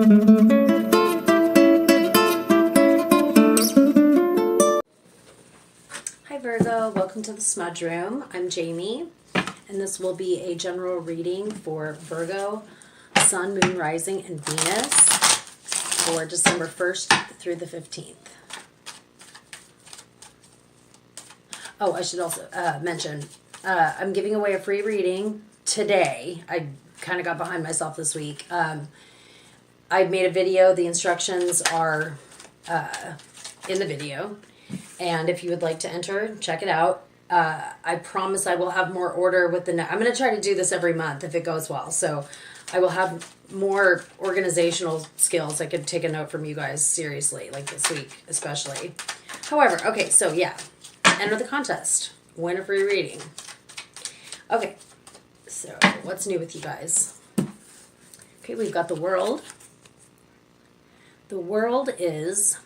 Hi Virgo, welcome to the Smudge Room. I'm Jamie, and this will be a general reading for Virgo, Sun, Moon, Rising, and Venus for December 1st through the 15th. Oh, I should also mention, I'm giving away a free reading today. I kind of got behind myself this week. I made a video. The instructions are in the video. And if you would like to enter, check it out. I promise I will have more order with the... I'm going to try to do this every month if it goes well. So I will have more organizational skills. I could take a note from you guys seriously, like this week especially. However, okay, so yeah. Enter the contest. Win a free reading. Okay, so what's new with you guys? Okay, we've got the World. The World is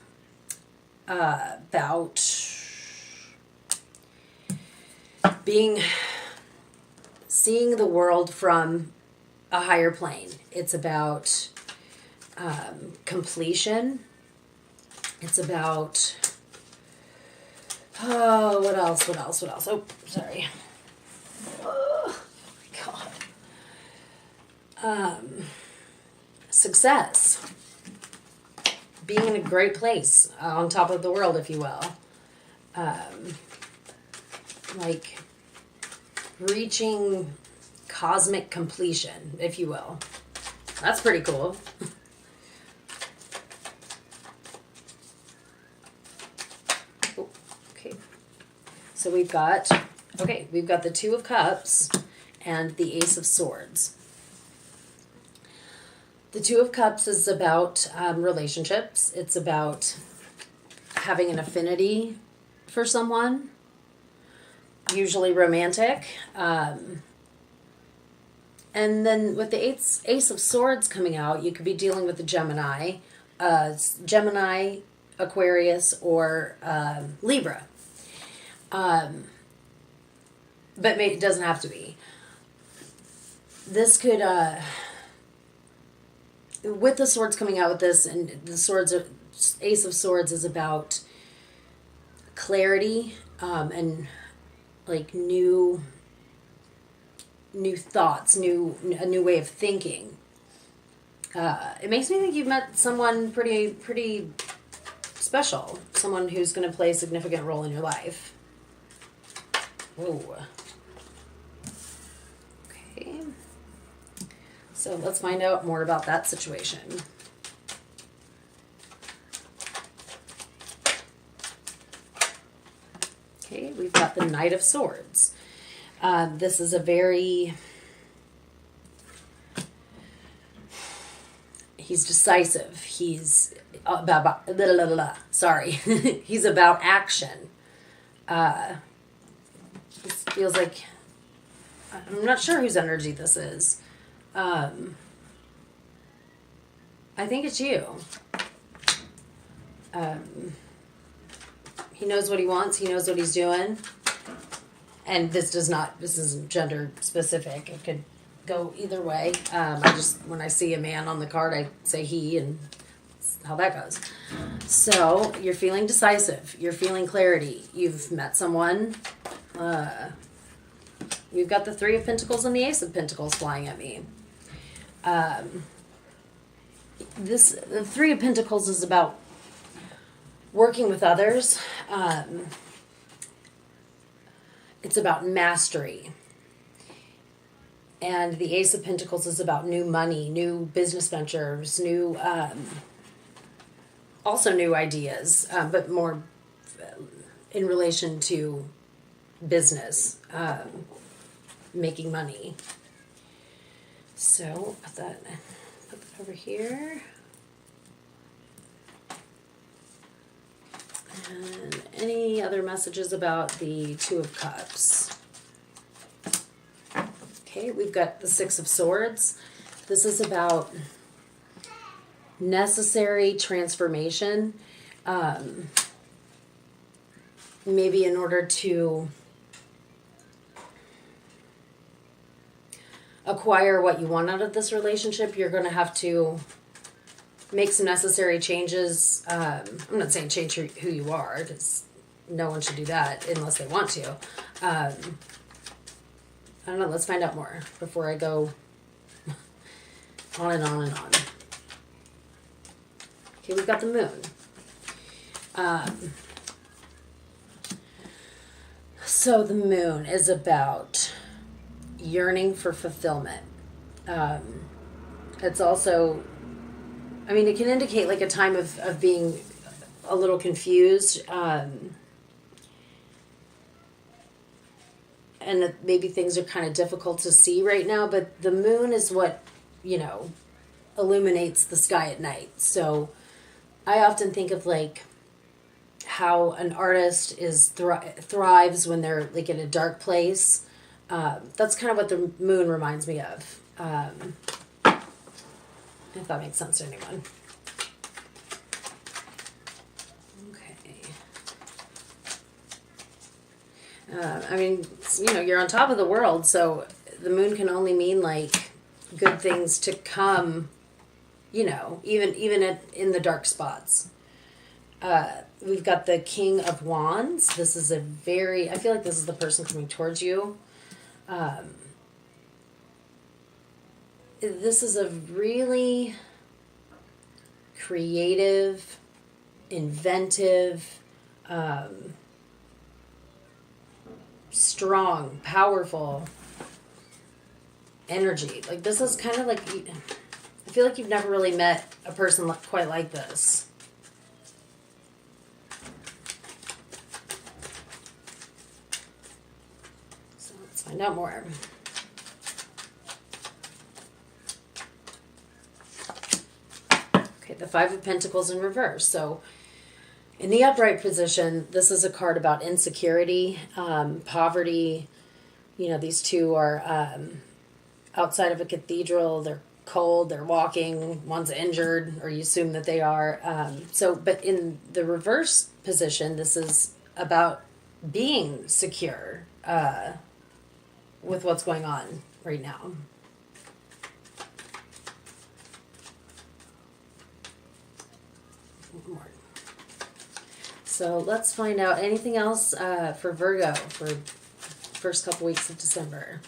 about seeing the world from a higher plane. It's about completion. It's about, oh, what else? Oh, sorry. Oh my God. Success. Being in a great place, on top of the world, if you will. Like reaching cosmic completion, if you will. That's pretty cool. Oh, okay. So we've got the Two of Cups and the Ace of Swords. The Two of Cups is about relationships. It's about having an affinity for someone, usually romantic. And then with the Ace of Swords coming out, you could be dealing with the Gemini, Aquarius, or Libra. But it doesn't have to be. This could... with the swords coming out with this, and the Ace of Swords is about clarity, and like new thoughts, a new way of thinking. It makes me think you've met someone pretty special, someone who's going to play a significant role in your life. Whoa. Okay. So let's find out more about that situation. Okay, we've got the Knight of Swords. This is a very... He's decisive. He's about... Sorry. He's about action. This feels like... I'm not sure whose energy this is. I think it's you. He knows what he wants. He knows what he's doing. And this isn't gender specific. It could go either way. When I see a man on the card, I say he, and that's how that goes. So you're feeling decisive. You're feeling clarity. You've met someone. We've got the Three of Pentacles and the Ace of Pentacles flying at me. The Three of Pentacles is about working with others. It's about mastery. And the Ace of Pentacles is about new money, new business ventures, also new ideas, but more in relation to business, making money. So put that over here. And any other messages about the Two of Cups? Okay, we've got the Six of Swords. This is about necessary transformation. Maybe in order to acquire what you want out of this relationship, you're going to have to make some necessary changes. I'm not saying change who you are, because no one should do that unless they want to. I don't know. Let's find out more before I go on and on and on. Okay, we've got the moon. So the moon is about yearning for fulfillment. It's also, I mean, it can indicate like a time of being a little confused, and that maybe things are kind of difficult to see right now, but the moon is what, illuminates the sky at night. So I often think of like how an artist is thrives when they're like in a dark place. That's kind of what the moon reminds me of. If that makes sense to anyone. Okay. I mean, you're on top of the world, so the moon can only mean like good things to come, even in the dark spots. We've got the King of Wands. This is I feel like this is the person coming towards you. This is a really creative, inventive, strong, powerful energy. Like, this is kind of like, I feel like you've never really met a person quite like this. So let's find out more. Okay, the Five of Pentacles in reverse. So in the upright position, this is a card about insecurity, poverty. These two are outside of a cathedral. They're cold, they're walking, one's injured, or you assume that they are. But in the reverse position, this is about being secure with what's going on right now. More. So let's find out anything else for Virgo for first couple weeks of December.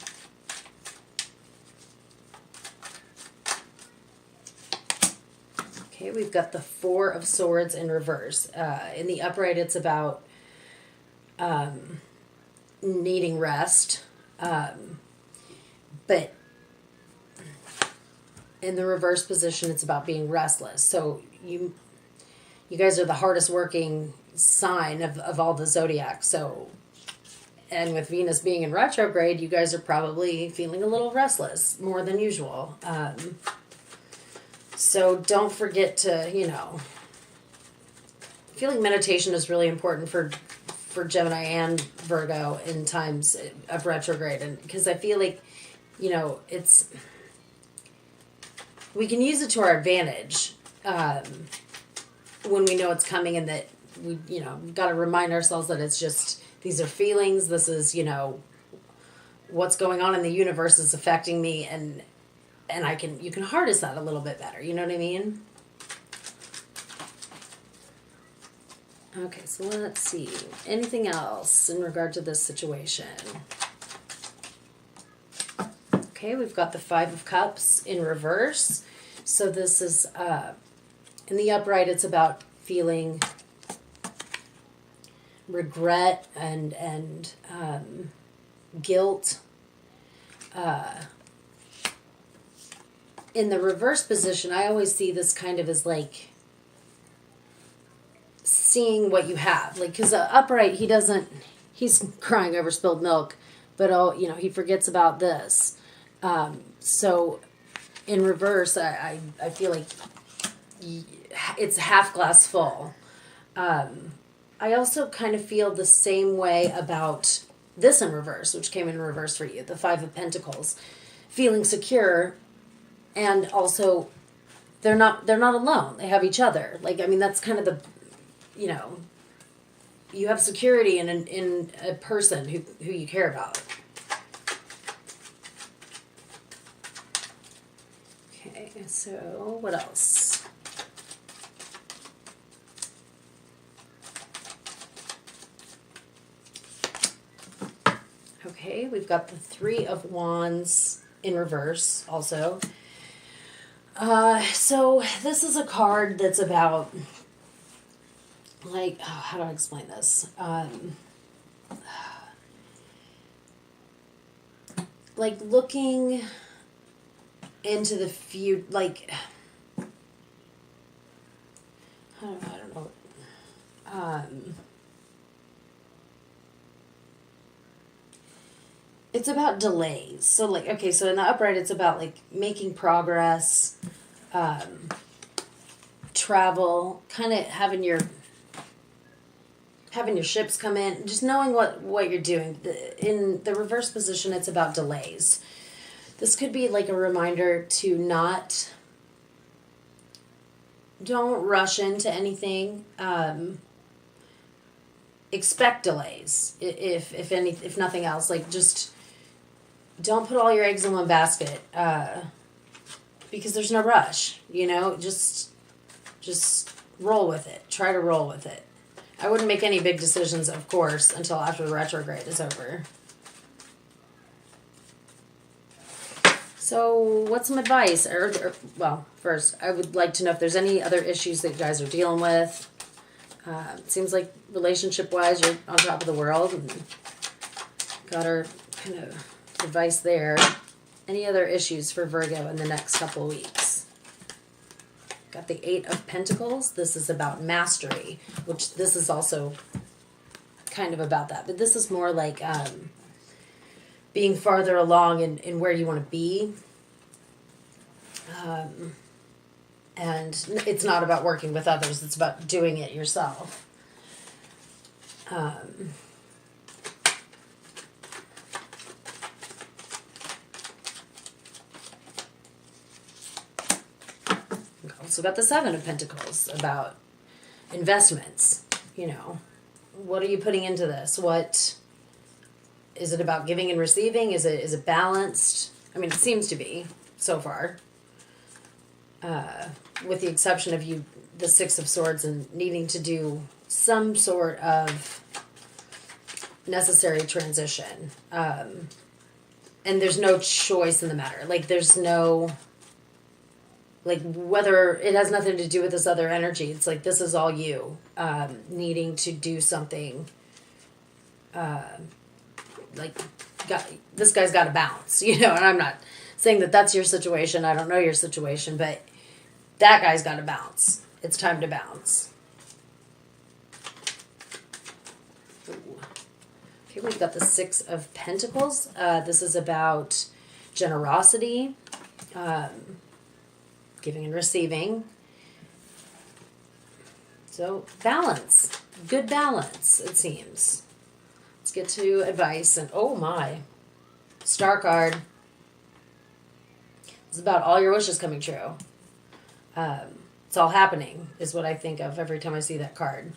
Okay, we've got the Four of Swords in reverse. In the upright, it's about needing rest. But in the reverse position, it's about being restless. So you guys are the hardest working sign of all the zodiac. So, and with Venus being in retrograde, you guys are probably feeling a little restless, more than usual. So don't forget to, I feel like meditation is really important for Gemini and Virgo in times of retrograde. And because I feel like, we can use it to our advantage when we know it's coming, and that we've got to remind ourselves that it's just, these are feelings. This is, what's going on in the universe is affecting me, and you can harness that a little bit better. You know what I mean? Okay, so let's see. Anything else in regard to this situation? Okay, we've got the Five of Cups in reverse. So this is, in the upright, it's about feeling regret and guilt. In the reverse position, I always see this kind of as like seeing what you have. Like, because upright, he's crying over spilled milk, but he forgets about this. So in reverse, I feel like it's half glass full. I also kind of feel the same way about this in reverse, which came in reverse for you, the Five of Pentacles. Feeling secure, and also they're not alone. They have each other. Like, I mean, that's kind of the, you have security in a person who you care about. Okay, so what else? Okay, we've got the Three of Wands in reverse also. So this is a card that's about, like, how do I explain this? Like looking into the future, like, I don't know. It's about delays. So, like, okay, so in the upright, it's about, like, making progress, travel, kind of having your ships come in, just knowing what you're doing. In the reverse position, it's about delays. This could be like a reminder to don't rush into anything. Expect delays, if nothing else. Like, just don't put all your eggs in one basket, because there's no rush. Just roll with it. Try to roll with it. I wouldn't make any big decisions, of course, until after the retrograde is over. So, what's some advice? Well, first, I would like to know if there's any other issues that you guys are dealing with. It seems like relationship-wise, you're on top of the world. And got our kind of advice there. Any other issues for Virgo in the next couple of weeks? Got the Eight of Pentacles. This is about mastery, which this is also kind of about that. But this is more like being farther along in where you want to be. And it's not about working with others. It's about doing it yourself. Also got the Seven of Pentacles, about investments. What are you putting into this? What is it about? Giving and receiving? Is it balanced? I mean, it seems to be so far. With the exception of the Six of Swords, and needing to do some sort of necessary transition. And there's no choice in the matter. Like, there's no, like, whether it has nothing to do with this other energy. It's like, this is all you, needing to do something, like, this guy's got to bounce, and I'm not saying that that's your situation. I don't know your situation, but that guy's got to bounce. It's time to bounce. Ooh. Okay, we've got the Six of Pentacles. This is about generosity, giving and receiving. So, balance. Good balance, it seems. Let's get to advice. And oh my, Star card. It's about all your wishes coming true. It's all happening, is what I think of every time I see that card.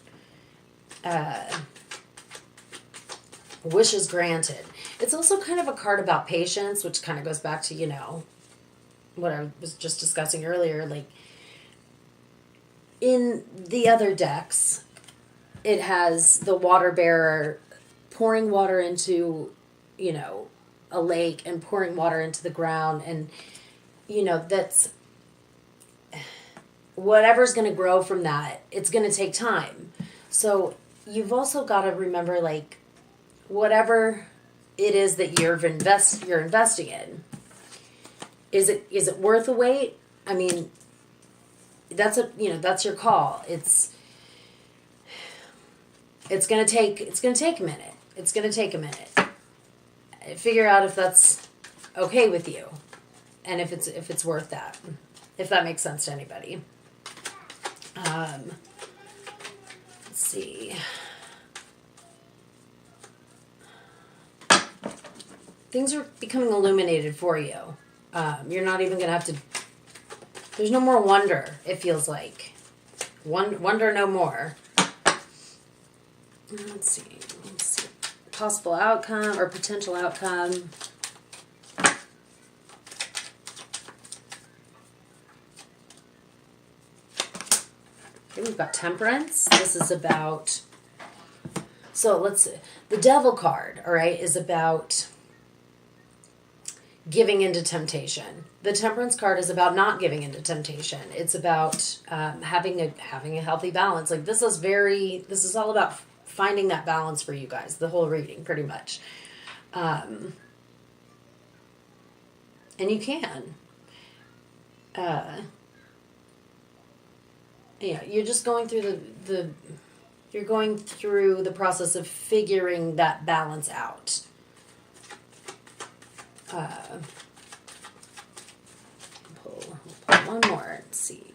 Wishes granted. It's also kind of a card about patience, which kind of goes back to, what I was just discussing earlier. Like, in the other decks, it has the water bearer pouring water into, a lake, and pouring water into the ground. And, that's whatever's going to grow from that, it's going to take time. So you've also got to remember, like, whatever it is that you're investing in, is it worth the wait? I mean, that's your call. It's going to take a minute. It's going to take a minute. Figure out if that's okay with you, and if it's worth that. If that makes sense to anybody. Let's see. Things are becoming illuminated for you. You're not even going to have to... There's no more wonder, it feels like. Wonder no more. Let's see. Possible outcome or potential outcome. Okay, we've got Temperance. This is about So the Devil card, all right, is about giving into temptation. The Temperance card is about not giving into temptation. It's about having a healthy balance. Like this is all about finding that balance for you guys. The whole reading, pretty much, and you can. You're just going through you're going through the process of figuring that balance out. Pull one more. Let's see.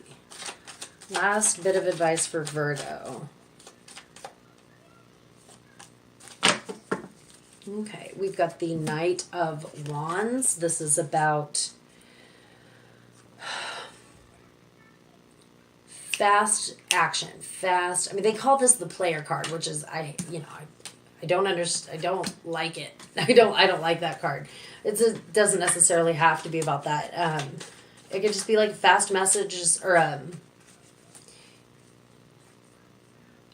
Last bit of advice for Virgo. Okay, we've got the Knight of Wands. This is about fast action, fast. I mean, they call this the player card, which is I don't understand. I don't like it. I don't like that card. It doesn't necessarily have to be about that. It could just be like fast messages or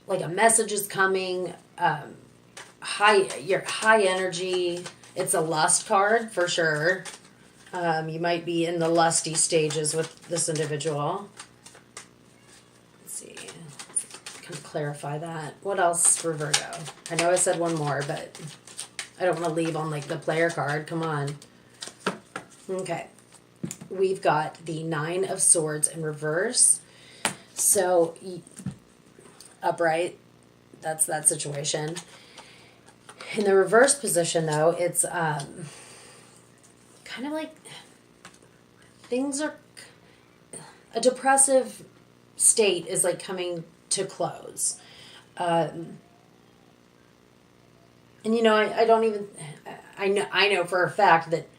like a message is coming. You're high energy. It's a lust card for sure. You might be in the lusty stages with this individual. Kind of clarify that. What else for Virgo? I know I said one more, but I don't want to leave on like the player card. Come on. Okay. We've got the Nine of Swords in reverse. So upright, that's that situation. In the reverse position though, it's kind of like things are, a depressive state is like coming to close. And I know for a fact that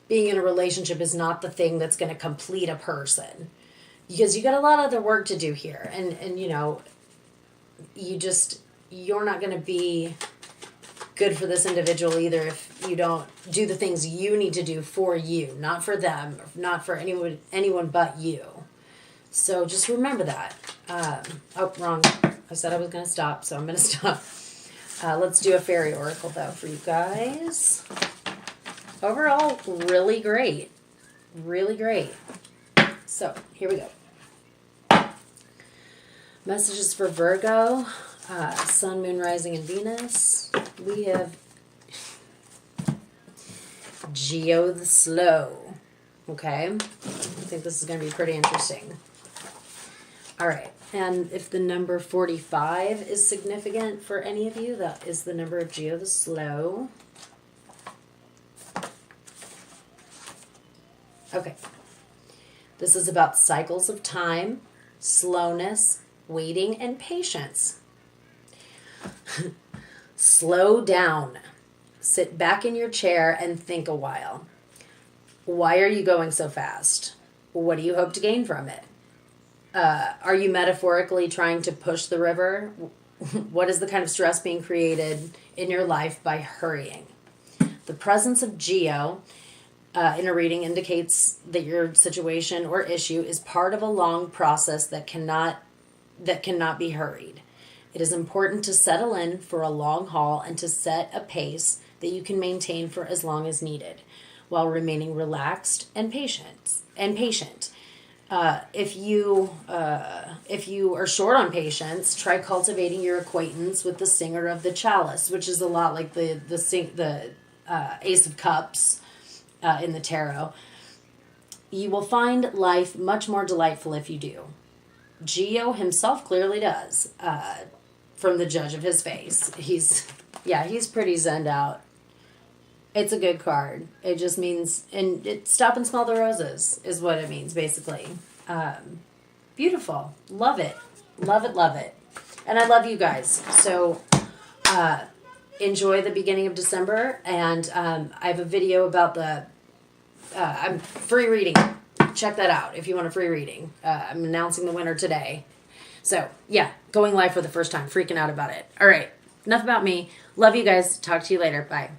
being in a relationship is not the thing that's going to complete a person, because you got a lot of other work to do here. And you're not going to be good for this individual either if you don't do the things you need to do for you, not for them, not for anyone but you. So just remember that. Oh, wrong. I said I was going to stop, so I'm going to stop. Let's do a fairy oracle, though, for you guys. Overall, really great. Really great. So, here we go. Messages for Virgo. Sun, Moon, Rising, and Venus. We have Geo the Slow. Okay? I think this is going to be pretty interesting. All right, and if the number 45 is significant for any of you, that is the number of Geo the Slow. Okay, this is about cycles of time, slowness, waiting, and patience. Slow down. Sit back in your chair and think a while. Why are you going so fast? What do you hope to gain from it? Are you metaphorically trying to push the river? What is the kind of stress being created in your life by hurrying? The presence of Geo in a reading indicates that your situation or issue is part of a long process that cannot be hurried. It is important to settle in for a long haul and to set a pace that you can maintain for as long as needed, while remaining relaxed and patient. If you are short on patience, try cultivating your acquaintance with the Singer of the Chalice, which is a lot like the Ace of Cups in the tarot. You will find life much more delightful if you do. Geo himself clearly does. From the judge of his face, he's pretty zenned out. It's a good card. It just means, and stop and smell the roses is what it means, basically. Beautiful. Love it. Love it, love it. And I love you guys. So enjoy the beginning of December. And I have a video about I'm free reading. Check that out if you want a free reading. I'm announcing the winner today. So, yeah, going live for the first time. Freaking out about it. All right. Enough about me. Love you guys. Talk to you later. Bye.